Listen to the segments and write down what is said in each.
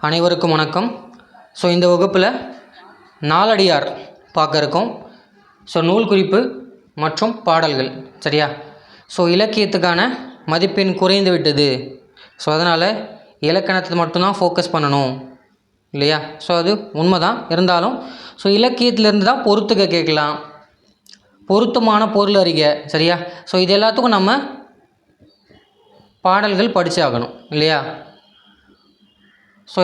அனைவருக்கும் வணக்கம். இந்த வகுப்பில் நாலடியார் பார்க்க இருக்கோம். நூல் குறிப்பு மற்றும் பாடல்கள். சரியா? இலக்கியத்துக்கான மதிப்பெண் குறைந்து விட்டது. அதனால் இலக்கணத்தை மட்டும்தான் ஃபோக்கஸ் பண்ணணும் இல்லையா? அது உண்மைதான். இருந்தாலும் இலக்கியத்திலேருந்து தான் பொறுத்துக்க கேட்கலாம், பொருத்தமான பொருள் அறிக. சரியா? இது எல்லாத்துக்கும் நம்ம பாடல்கள் படித்தாகணும் இல்லையா?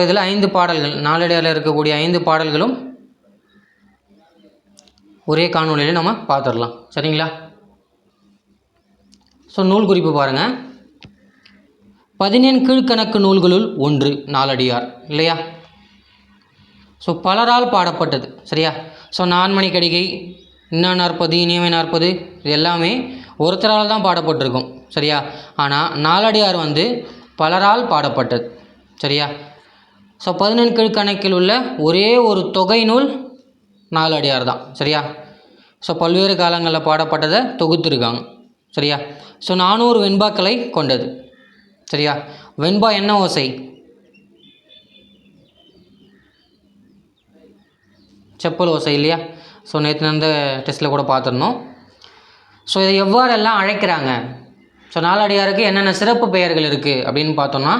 இதில் 5 பாடல்கள், நாலடியாரில் இருக்கக்கூடிய 5 பாடல்களும் ஒரே காணொலியில் நம்ம பார்த்துடலாம். சரிங்களா? நூல் குறிப்பு பாருங்கள். 14 கீழ்கணக்கு நூல்களுள் ஒன்று நாலடியார் இல்லையா? பலரால் பாடப்பட்டது. சரியா? நான்மணி கடிகை, இன்னா நாற்பது, இனியவை 40 இது எல்லாமே ஒருத்தரால் தான் பாடப்பட்டிருக்கும். சரியா? ஆனால் நாலடியார் பலரால் பாடப்பட்டது. சரியா? 14 கீழ்கணக்கில் உள்ள ஒரே ஒரு தொகை நூல் நாலடியார் தான். சரியா? பல்வேறு காலங்களில் பாடப்பட்டதை தொகுத்துருக்காங்க. சரியா? 400 வெண்பாக்களை கொண்டது. சரியா? வெண்பா என்ன ஓசை? செப்பல் ஓசை இல்லையா? நேற்று நடந்த டெஸ்ட்டில் கூட பார்த்துருந்தோம். இதை எவ்வாறெல்லாம் அழைக்கிறாங்க? நாலடியாருக்கு என்னென்ன சிறப்பு பெயர்கள் இருக்குது அப்படின்னு பார்த்தோம்னா,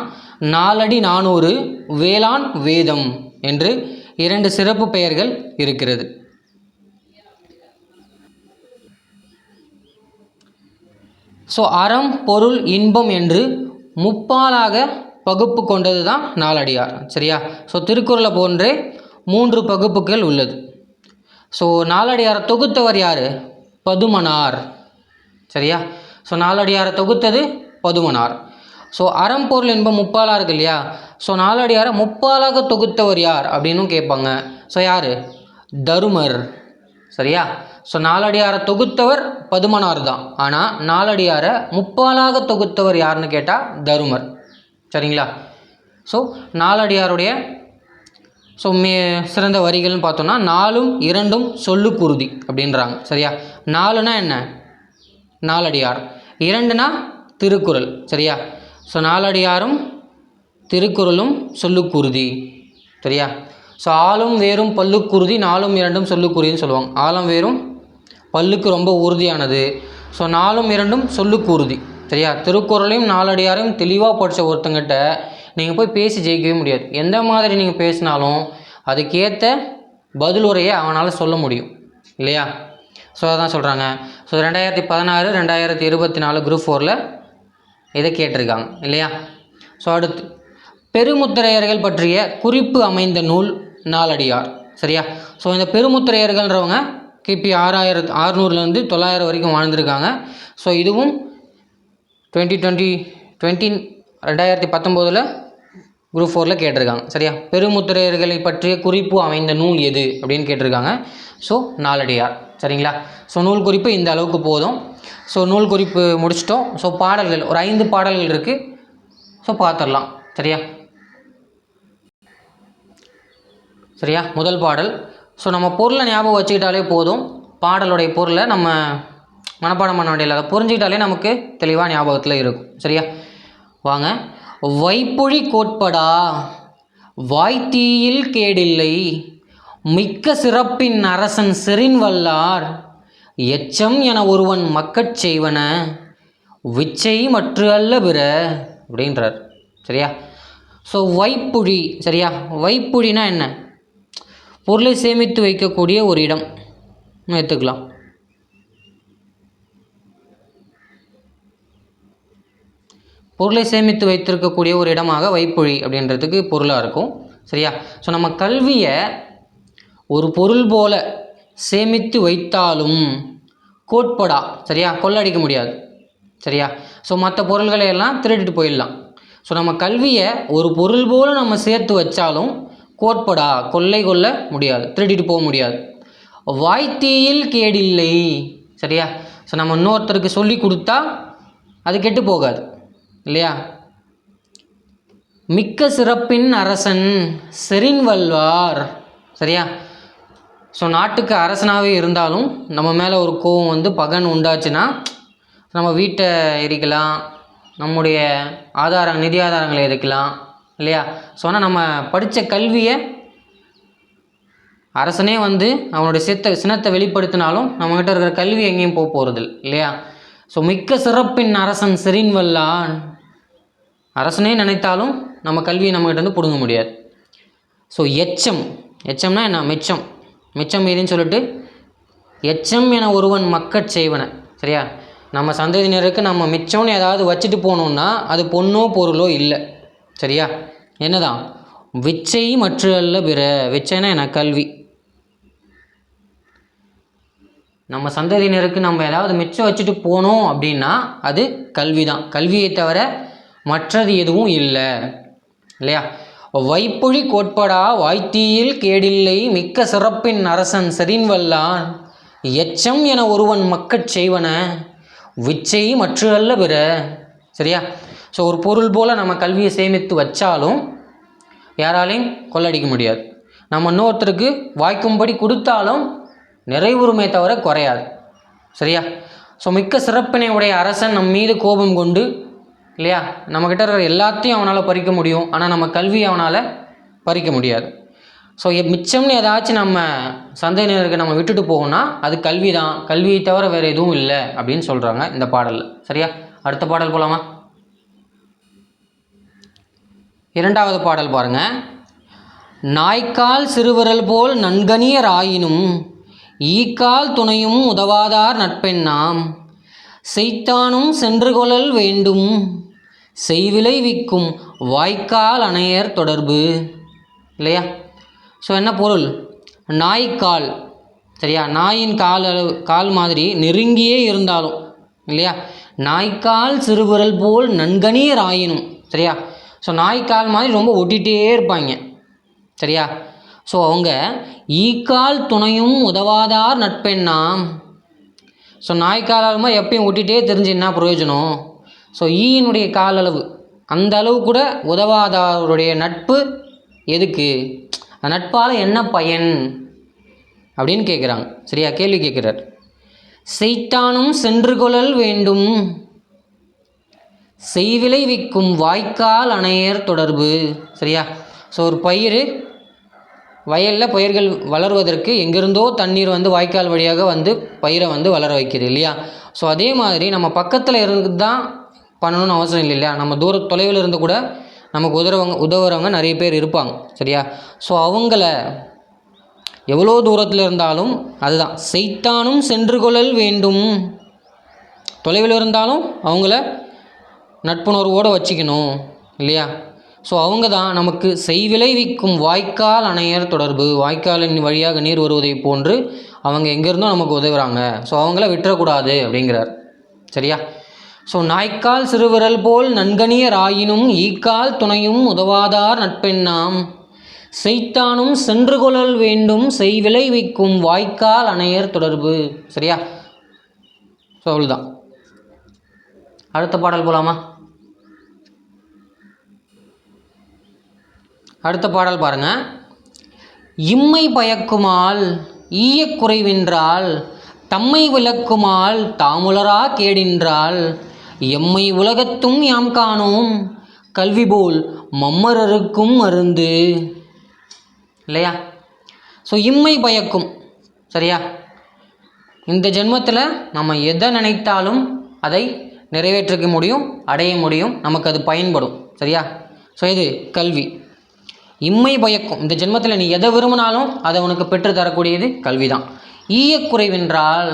நாலடி 400 வேளாண் வேதம் என்று 2 சிறப்பு பெயர்கள் இருக்கிறது. அறம், பொருள், இன்பம் என்று முப்பாலாக பகுப்பு கொண்டது தான் நாலடியார். சரியா? திருக்குறளை போன்றே 3 பகுப்புகள் உள்ளது. நாலடியாரை தொகுத்தவர் யார்? பதுமனார். சரியா? நாலடியாரை தொகுத்தது பதுமனார். அறம், பொருள், இன்பம் முப்பாலாக இருக்கு இல்லையா? நாலடியாரை முப்பாலாக தொகுத்தவர் யார் அப்படின்னு கேட்பாங்க. யார்? தருமர். சரியா? நாலடியாரை தொகுத்தவர் பதுமனார் தான். ஆனால் நாலடியாரை முப்பாலாக தொகுத்தவர் யாருன்னு கேட்டால் தருமர். சரிங்களா? நாலடியாருடைய சிறந்த வரிகள்னு பார்த்தோம்னா, 4ம் 2ம் சொல்லுக்குருதி அப்படின்றாங்க. சரியா? 4னா என்ன? நாலடியார். 2னா திருக்குறள். சரியா? நாலடியாரும் திருக்குறளும் சொல்லுக்குருதி. சரியா? ஆளும் வேரும் பல்லுக்குருதி, 4ம் 2ம் சொல்லுக்குருதின்னு சொல்லுவாங்க. ஆழம் வேரும் பல்லுக்கு ரொம்ப உறுதியானது. 4ம் 2ம் சொல்லுக்குருதி. சரியா? திருக்குறளையும் நாலடியாரையும் தெளிவாக படித்த ஒருத்தங்கிட்ட நீங்கள் போய் பேசி ஜெயிக்கவே முடியாது. எந்த மாதிரி நீங்கள் பேசினாலும் அதுக்கேற்ற பதிலுரையை அவனால் சொல்ல முடியும் இல்லையா? அதான் சொல்கிறாங்க. 2016 2024 குரூப் 4ல் இதை கேட்டிருக்காங்க இல்லையா? அடுத்து பெருமுத்திரையர்கள் பற்றிய குறிப்பு அமைந்த நூல் நாலடியார். சரியா? இந்த பெருமுத்திரையர்கள்ன்றவங்க கிபி 600லேருந்து 900 வரைக்கும் வாழ்ந்திருக்காங்க. இதுவும் 2019 குரூப் 4ல் கேட்டிருக்காங்க. சரியா? பெருமுத்திரையர்களை பற்றிய குறிப்பு அமைந்த நூல் எது அப்படின்னு கேட்டிருக்காங்க. நாலடியார். சரிங்களா? நூல் குறிப்பு இந்த அளவுக்கு போதும். நூல் குறிப்பு முடிச்சிட்டோம். பாடல்கள் ஒரு 5 பாடல்கள் இருக்குது. பார்த்துடலாம். சரியா? சரியா? முதல் பாடல். நம்ம பொருளை ஞாபகம் வச்சுக்கிட்டாலே போதும். பாடலுடைய பொருளை நம்ம மனப்பாடம் பண்ண வேண்டியதில்லை. அதை புரிஞ்சுக்கிட்டாலே நமக்கு தெளிவாக ஞாபகத்தில் இருக்கும். சரியா? வாங்க. வைப்பொழி கோட்படா வாய்த்தீயில் கேடில்லை, மிக்க சிறப்பின் அரசன் செறின் வல்லார், எச்சம் என ஒருவன் மக்கட் செய்வன விச்சை மற்ற அல்ல பிற அப்படின்றார். சரியா? வைப்புழி. சரியா? வைப்புழினா என்ன? பொருளை சேமித்து வைக்கக்கூடிய ஒரு இடம் எடுத்துக்கலாம். பொருளை சேமித்து வைத்திருக்கக்கூடிய ஒரு இடமாக வைப்புழி அப்படின்றதுக்கு பொருளாக இருக்கும். சரியா? நம்ம கல்வியை ஒரு பொருள் போல சேமித்து வைத்தாலும் கோட்படா. சரியா? கொள்ளடிக்க முடியாது. சரியா? மற்ற பொருள்களை எல்லாம் திருடிட்டு போயிடலாம். நம்ம கல்வியை ஒரு பொருள் போல் நம்ம சேர்த்து வச்சாலும் கோட்படா, கொள்ளை கொள்ள முடியாது, திருடிட்டு போக முடியாது. வாய்த்தீயில் கேடில்லை. சரியா? நம்ம இன்னொருத்தருக்கு சொல்லி கொடுத்தா அது கெட்டு போகாது இல்லையா? மிக்க சிறப்பின் அரசன் செறின் வல்வார். சரியா? நாட்டுக்கு அரசனாகவே இருந்தாலும் நம்ம மேலே ஒரு கோவம் பகன் உண்டாச்சுன்னா நம்ம வீட்டை எரிக்கலாம், நம்முடைய நிதி ஆதாரங்களை எரிக்கலாம் இல்லையா? ஸோ ஆனால் நம்ம படித்த கல்வியை அரசனே வந்து அவனுடைய சினத்தை வெளிப்படுத்தினாலும் நம்மகிட்ட இருக்கிற கல்வி எங்கேயும் போக போகிறது இல்லையா? ஸோ மிக்க சிறப்பின் அரசன் செறின் வல்லான், அரசனே நினைத்தாலும் நம்ம கல்வியை நம்மகிட்ட வந்து பிடுங்க முடியாது. ஸோ எச்சம்னா என்ன? மிச்சம் மீதின்னு சொல்லிட்டு எச்சம் என ஒருவன் மக்கட் செய்வன. சரியா? நம்ம சந்ததியினருக்கு நம்ம மிச்சம்னு ஏதாவது வச்சுட்டு போகணுன்னா அது பொண்ணோ பொருளோ இல்லை. சரியா? என்னதான்? விச்சை மற்ற அல்ல பிற. விச்சைனா என்ன? கல்வி. நம்ம சந்ததியினருக்கு நம்ம ஏதாவது மிச்சம் வச்சுட்டு போனோம் அப்படின்னா அது கல்வி தான். கல்வியை தவிர மற்றது எதுவும் இல்லை இல்லையா? வைப்பொழி கோட்படா வாய்த்தீயில் கேடில்லை மிக்க சிறப்பின் அரசன் செறின் வல்லான் எச்சம் என ஒருவன் மக்கட் செய்வன விச்சை மற்ற அல்ல பிற. சரியா? ஸோ ஒரு பொருள் போல் நம்ம கல்வியை சேமித்து வச்சாலும் யாராலையும் கொள்ளடிக்க முடியாது. நம்ம இன்னொருத்தருக்கு வாய்க்கும்படி கொடுத்தாலும் நிறைவுரிமை தவிர குறையாது. சரியா? ஸோ மிக்க சிறப்பினை உடைய அரசன் நம் மீது கோபம் கொண்டு இல்லையா, நம்மக்கிட்ட இருக்கிற எல்லாத்தையும் அவனால் பறிக்க முடியும், ஆனால் நம்ம கல்வி அவனால் பறிக்க முடியாது. ஸோ மிச்சம்னு ஏதாச்சும் நம்ம சந்ததியினருக்கு நம்ம விட்டுட்டு போகணும்னா அது கல்வி தான். கல்வியை தவிர வேறு எதுவும் இல்லை அப்படின்னு சொல்கிறாங்க இந்த பாடலில். சரியா? அடுத்த பாடல் போகலாமா? இரண்டாவது பாடல் பாருங்கள். நாய்க்கால் சிறுவிரல் போல் நன்கனியர் ஆயினும் ஈக்கால் துணையும் உதவாதார் நட்பெண்ணாம் செய்தானும் சென்று கொள்ளல் வேண்டும் செய்விலை விக்கும் வாய்க்கால் அணையர் தொடர்பு. இல்லையா? ஸோ என்ன பொருள்? நாய்க்கால். சரியா? நாயின் கால் மாதிரி நெருங்கியே இருந்தாலும் இல்லையா, நாய்க்கால் சிறுவிரல் போல் நன்கனியர் ஆயினும். சரியா? ஸோ நாய்க்கால் மாதிரி ரொம்ப ஒட்டிகிட்டே இருப்பாங்க. சரியா? ஸோ அவங்க ஈக்கால் துணையும் உதவாதார் நட்பெண்ணாம். ஸோ நாய்க்கால் மாதிரி எப்பயும் ஒட்டிகிட்டே தெரிஞ்சு என்ன பிரயோஜனம்? ஸோ ஈயினுடைய கால் அளவு அந்த அளவு கூட உதவாதாருடைய நட்பு எதுக்கு? அந்த நட்பால் என்ன பயன் அப்படின்னு கேட்குறாங்க. சரியா? கேள்வி கேட்குறார். செய்தானும் சென்று கொள்ளல் வேண்டும் செய்விலை விக்கும் வாய்க்கால் அணையர் தொடர்பு. சரியா? ஸோ ஒரு வயலில் பயிர்கள் வளர்வதற்கு எங்கிருந்தோ தண்ணீர் வந்து வாய்க்கால் வழியாக வந்து பயிரை வந்து வளர வைக்கிது இல்லையா? ஸோ அதே மாதிரி நம்ம பக்கத்தில் இருந்து தான் பண்ணணும்னு அவசியம் இல்லை இல்லையா? நம்ம தொலைவில் இருந்து கூட நமக்கு உதவுறவங்க நிறைய பேர் இருப்பாங்க. சரியா? ஸோ அவங்கள எவ்வளோ தூரத்தில் இருந்தாலும் அதுதான் செய்தானும் சென்று கொள்ளல் வேண்டும். தொலைவில் இருந்தாலும் அவங்கள நட்புணர்வோடு வச்சுக்கணும் இல்லையா? ஸோ அவங்க தான் நமக்கு செய்விலை விக்கும் வாய்க்கால் அணையர் தொடர்பு. வாய்க்காலின் வழியாக நீர் வருவதை போன்று அவங்க எங்கேருந்தோ நமக்கு உதவுறாங்க. ஸோ அவங்கள விட்டுறக்கூடாது அப்படிங்கிறார். சரியா? ஸோ நாய்க்கால் சிறுவிரல் போல் நன்கனியர் ஆயினும் ஈக்கால் துணையும் உதவாதார் நட்பெண்ணாம் செய்தானும் சென்று கொள்ளல் வேண்டும் செய்விலை விக்கும் வாய்க்கால் அணையர் தொடர்பு. சரியா? ஸோ அவ்வளோதான். அடுத்த பாடல் போகலாமா? அடுத்த பாடல் பாருங்கள். இம்மை பயக்குமால் ஈய குறைவின்றால் தம்மை விளக்குமால் தாமுலரா கேடின்றால் எம்மை உலகத்தும் யாம் காணோம் கல்வி போல் மம்மரருக்கும் மருந்து. இல்லையா? ஸோ இம்மை பயக்கும். சரியா? இந்த ஜென்மத்தில் நம்ம எதை நினைத்தாலும் அதை நிறைவேற்றிக்க முடியும், அடைய முடியும், நமக்கு அது பயன்படும். சரியா? ஸோ இது கல்வி. இம்மை பயக்கும். இந்த ஜென்மத்தில் நீ எதை விரும்பினாலும் அதை உனக்கு பெற்று தரக்கூடியது கல்வி தான். ஈயக்குறைவென்றால்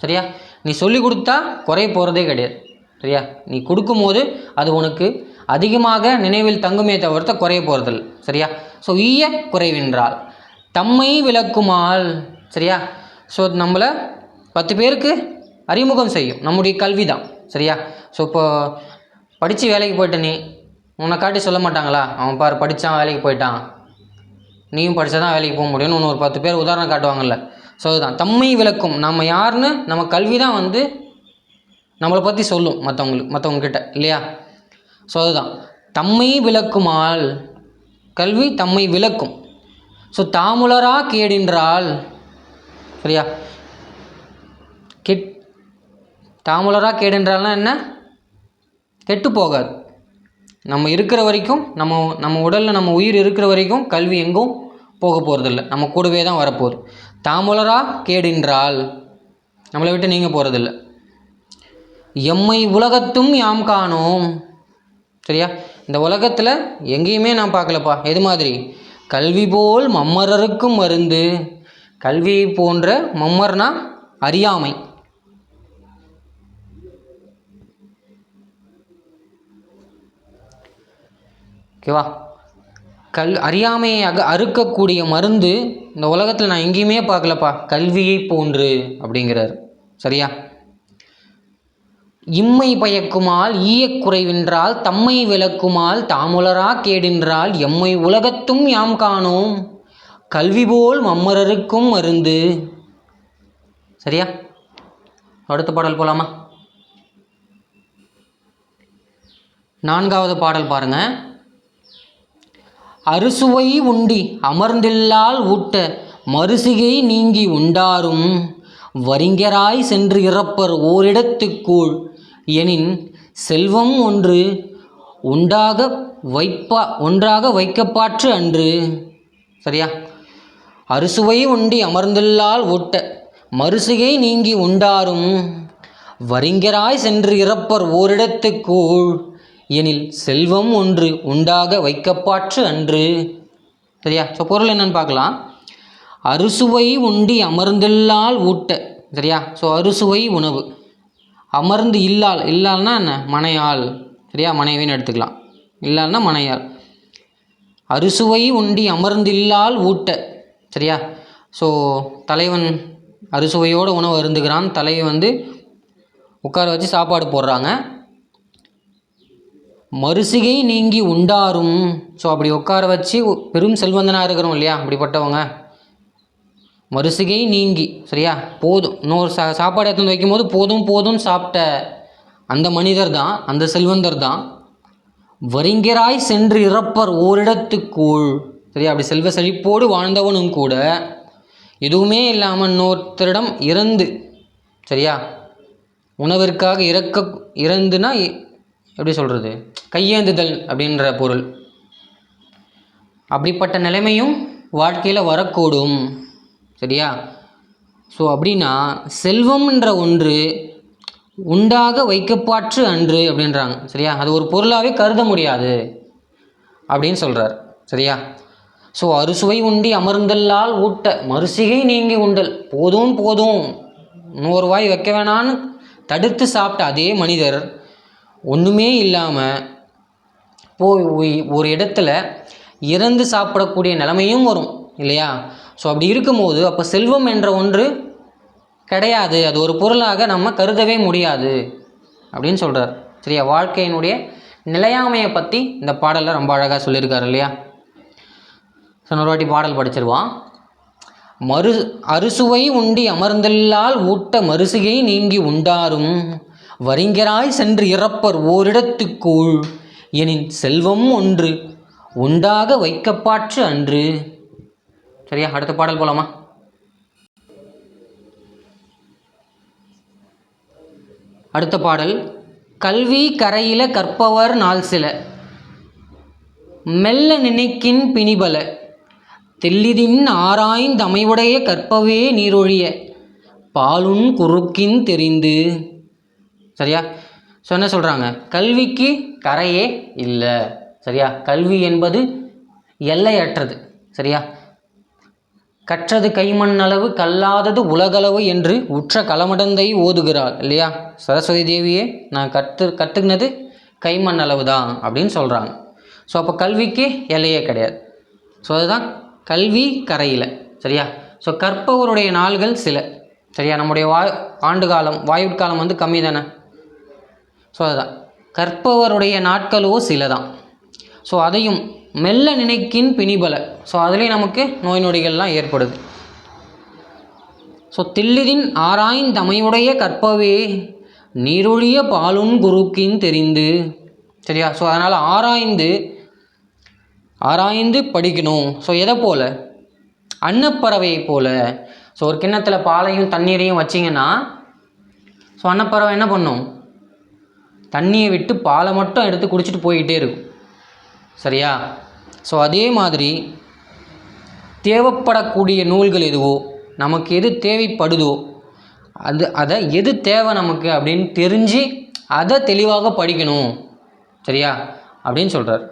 சரியா, நீ சொல்லி கொடுத்தா குறை போகிறதே கிடையாது. சரியா? நீ கொடுக்கும்போது அது உனக்கு அதிகமாக நினைவில் தங்குமே தவிர்த்த குறைய போகிறதில்லை. சரியா? ஸோ ஈய குறைவென்றால் தம்மை விளக்குமால். சரியா? ஸோ நம்மளை 10 பேருக்கு அறிமுகம் செய்யும் நம்முடைய கல்வி தான். சரியா? ஸோ இப்போ படித்து வேலைக்கு போயிட்ட நீ உன்னை காட்டி சொல்ல மாட்டாங்களா? அவன் பாரு படித்தான் வேலைக்கு போயிட்டான், நீயும் படித்தா தான் வேலைக்கு போக முடியும்னு ஒன்று ஒரு 10 பேர் உதாரணம் காட்டுவாங்கள்ல. ஸோ அதுதான் தம்மை விளக்கும். நம்ம யாருன்னு நம்ம கல்வி தான் வந்து நம்மளை பற்றி சொல்லும் மற்றவங்கக்கிட்ட இல்லையா? ஸோ அதுதான் தம்மை விளக்குமால். கல்வி தம்மை விளக்கும். ஸோ தாமுலரா கேடின்றால். சரியா? தாமுலரா கேடின்றால்னா என்ன? கெட்டு போகாது. நம்ம இருக்கிற வரைக்கும், நம்ம உடலில் நம்ம உயிர் இருக்கிற வரைக்கும் கல்வி எங்கும் போக போகிறதில்ல, நம்ம கூடவே தான் வரப்போகுது. தாமுலரா கேடின்றால் நம்மளை விட்டு நீங்கள் போகிறதில்ல. எம்மை உலகத்தும் யாம் காணோம். சரியா, இந்த உலகத்தில் எங்கேயுமே நான் பார்க்கலப்பா. எது மாதிரி? கல்வி போல் மம்மரருக்கும் மருந்து. கல்வியை போன்ற, மம்மர்னா அறியாமை. ஓகேவா? அறியாமையை அறுக்கக்கூடிய மருந்து இந்த உலகத்தில் நான் எங்கேயுமே பார்க்கலப்பா, கல்வியை போன்று அப்படிங்கிறார். சரியா? இம்மை பயக்குமால் ஈயக்குறைவின்றால் தம்மை விளக்குமால் தாமுலரா கேடின்றால் எம்மை உலகத்தும் யாம் காணோம் கல்வி போல் மம்மரருக்கும் மருந்து. சரியா? அடுத்த பாடல் போலாமா? 4வது பாடல் பாருங்க. அறுசுவை உண்டி அமர்ந்தில்லால் ஊட்ட மறுசிகை நீங்கி உண்டாரும் வரிங்கராய் சென்று இறப்பர் ஓரிடத்துக்கூழ் எனின் செல்வம் ஒன்றாக வைக்கப்பாற்று அன்று. சரியா? அறுசுவை உண்டி அமர்ந்தில்லால் ஊட்ட மறுசிகை நீங்கி உண்டாரும் வரிங்கராய் சென்று இறப்பர் ஓரிடத்துக்கூழ் எனில் செல்வம் உண்டாக வைக்கப்பாற்று அன்று. சரியா? ஸோ பொருள் என்னன்னு பார்க்கலாம். அறுசுவை உண்டி அமர்ந்தில்லால் ஊட்ட. சரியா? ஸோ அறுசுவை உணவு, அமர்ந்து இல்லால்னா என்ன? மனையாள். சரியா? மனைவின்னு எடுத்துக்கலாம். இல்லால்னா மனையாள். அறுசுவை உண்டி அமர்ந்தில்லால் ஊட்ட. சரியா? ஸோ தலைவன் அறுசுவையோடு உணவு அருந்துகிறான். தலைவன் உட்கார வச்சு சாப்பாடு போடுறாங்க. மறுசிகை நீங்கி உண்டாரும். ஸோ அப்படி உட்கார வச்சு பெரும் செல்வந்தனாக இருக்கிறோம் இல்லையா, அப்படிப்பட்டவங்க மறுசிகை நீங்கி. சரியா? போதும், இன்னொரு சாப்பாடு எடுத்து வைக்கும்போது போதும் சாப்பிட்ட அந்த மனிதர் தான், அந்த செல்வந்தர் தான். வரிங்கராய் சென்று இறப்பர் ஓரிடத்துக்கூழ். சரியா? அப்படி செல்வ செழிப்போடு வாழ்ந்தவனும் கூட எதுவுமே இல்லாமல் இன்னொருத்தரிடம் இறந்து, சரியா, உணவிற்காக இறந்துனா எப்படி சொல்கிறது, கையேந்துதல் அப்படின்ற பொருள். அப்படிப்பட்ட நிலைமையும் வாழ்க்கையில் வரக்கூடும். சரியா? ஸோ அப்படின்னா செல்வம்ன்ற ஒன்று உண்டாக வைக்கப்பாற்று அன்று அப்படின்றாங்க. சரியா? அது ஒரு பொருளாகவே கருத முடியாது அப்படின்னு சொல்கிறார். சரியா? ஸோ அறுசுவை உண்டி அமர்ந்தல்லால் ஊட்ட மறுசிகை நீங்கி உண்டல். போதும் இன்னொரு வாய் வைக்க வேணான்னு தடுத்து சாப்பிட்ட அதே மனிதர் ஒன்றுமே இல்லாமல் போய் ஒரு இடத்துல இறந்து சாப்பிடக்கூடிய நிலைமையும் வரும் இல்லையா? ஸோ அப்படி இருக்கும்போது அப்போ செல்வம் என்ற ஒன்று கிடையாது, அது ஒரு பொருளாக நம்ம கருதவே முடியாது அப்படின்னு சொல்கிறார். சரியா? வாழ்க்கையினுடைய நிலையாமையை பற்றி இந்த பாடலில் ரொம்ப அழகாக சொல்லியிருக்காரு இல்லையா? ஸோ ஒரு வாட்டி பாடல் படிச்சிருவான். அறுசுவை உண்டி அமர்ந்தல்லால் ஊட்ட மறுசிகை நீங்கி உண்டாரும் வரிங்கராய் சென்று இறப்பர் ஓரிடத்துக்கூழ் எனின் செல்வம் உண்டாக வைக்கப்பாற்று அன்று. சரியா? அடுத்த பாடல் போலாமா? அடுத்த பாடல். கல்வி கரையில கற்பவர் நாள் சில மெல்ல நினைக்கின் பிணிபல தெல்லிதின் ஆராய்ந்தமைவுடைய கற்பவே நீரொழிய பாலுன் குறுக்கின் தெரிந்து. சரியா? ஸோ என்ன சொல்கிறாங்க? கல்விக்கு கரையே இல்லை. சரியா? கல்வி என்பது எல்லையற்றது. சரியா? கற்றது கைமண் அளவு கல்லாதது உலகளவு என்று உற்ற களமடந்தை ஓதுகிறாள் இல்லையா? சரஸ்வதி தேவியே நான் கற்றுக்கினது கைமண் அளவு தான் அப்படின்னு சொல்கிறாங்க. ஸோ அப்போ கல்விக்கு எல்லையே கிடையாது. ஸோ அதுதான் கல்வி கரையில். சரியா? ஸோ கற்பவருடைய நாள்கள் சில. சரியா? நம்முடைய ஆண்டு காலம் வாயுட்காலம் கம்மி தானே. ஸோ அதுதான் கற்பவருடைய நாட்களோ சில தான். ஸோ அதையும் மெல்ல நினைக்கின் பிணிபல. ஸோ அதுலேயும் நமக்கு நோய் நொடிகள்லாம் ஏற்படுது. ஸோ தில்லிதின் ஆராய்ந்தமைவுடைய கற்பவே நீரொழிய பாலுன் குறுக்கின் தெரிந்து. சரியா? ஸோ அதனால் ஆராய்ந்து படிக்கணும். ஸோ எதை போல்? அன்னப்பறவையை போல். ஸோ ஒரு கிண்ணத்தில் பாலையும் தண்ணீரையும் வச்சிங்கன்னா ஸோ அன்னப்பறவை என்ன பண்ணும்? தண்ணியை விட்டு பாலை மட்டும் எடுத்து குடிச்சிட்டு போய்கிட்டே இருக்கும். சரியா? ஸோ அதே மாதிரி தேவைப்படக்கூடிய நூல்கள் எதுவோ, நமக்கு எது தேவைப்படுதோ அதை எது தேவை நமக்கு அப்படின்னு தெரிஞ்சு அதை தெளிவாக படிக்கணும். சரியா அப்படின்னு சொல்கிறார்.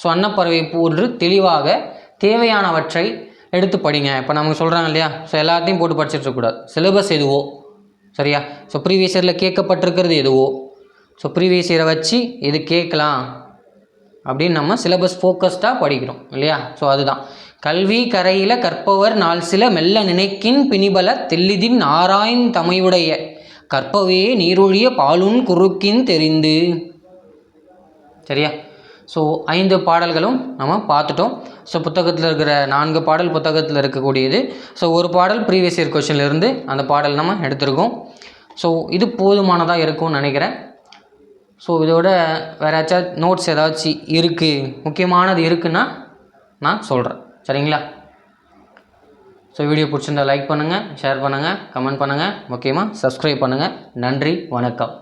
ஸோ அன்னப்பறவை போன்று தெளிவாக தேவையானவற்றை எடுத்து படிங்க. இப்போ நமக்கு சொல்கிறாங்க இல்லையா, ஸோ எல்லாத்தையும் போட்டு படிச்சுட்டு இருக்கக்கூடாது. சிலபஸ் எதுவோ, சரியா, ஸோ ப்ரீவியஸ் இயரில் கேட்கப்பட்டிருக்கிறது எதுவோ, ஸோ ப்ரீவியஸ் இயரை வச்சு எது கேட்கலாம் அப்படின்னு நம்ம சிலபஸ் ஃபோக்கஸ்டாக படிக்கிறோம் இல்லையா. ஸோ அதுதான் கல்வி கரையில் கற்பவர் நாள் சில மெல்ல நினைக்கின் பிணிபல தெல்லிதின் ஆராய்ந் தமையுடைய கற்பவே நீரொழிய பாலுன் குறுக்கின் தெரிந்து. சரியா? ஸோ 5 பாடல்களும் நம்ம பார்த்துட்டோம். ஸோ புத்தகத்தில் இருக்கிற 4 பாடல் புத்தகத்தில் இருக்கக்கூடியது. ஸோ ஒரு பாடல் ப்ரீவியஸ் இயர் கொஷின்லேருந்து அந்த பாடல் நம்ம எடுத்திருக்கோம். ஸோ இது போதுமானதாக இருக்கும்னு நினைக்கிறேன். ஸோ இதோட வேறு ஏதாச்சும் நோட்ஸ் ஏதாச்சும் இருக்குது, முக்கியமானது இருக்குன்னா நான் சொல்கிறேன். சரிங்களா? ஸோ வீடியோ பிடிச்சிருந்தால் லைக் பண்ணுங்கள், ஷேர் பண்ணுங்கள், கமெண்ட் பண்ணுங்கள், முக்கியமாக சப்ஸ்கிரைப் பண்ணுங்கள். நன்றி, வணக்கம்.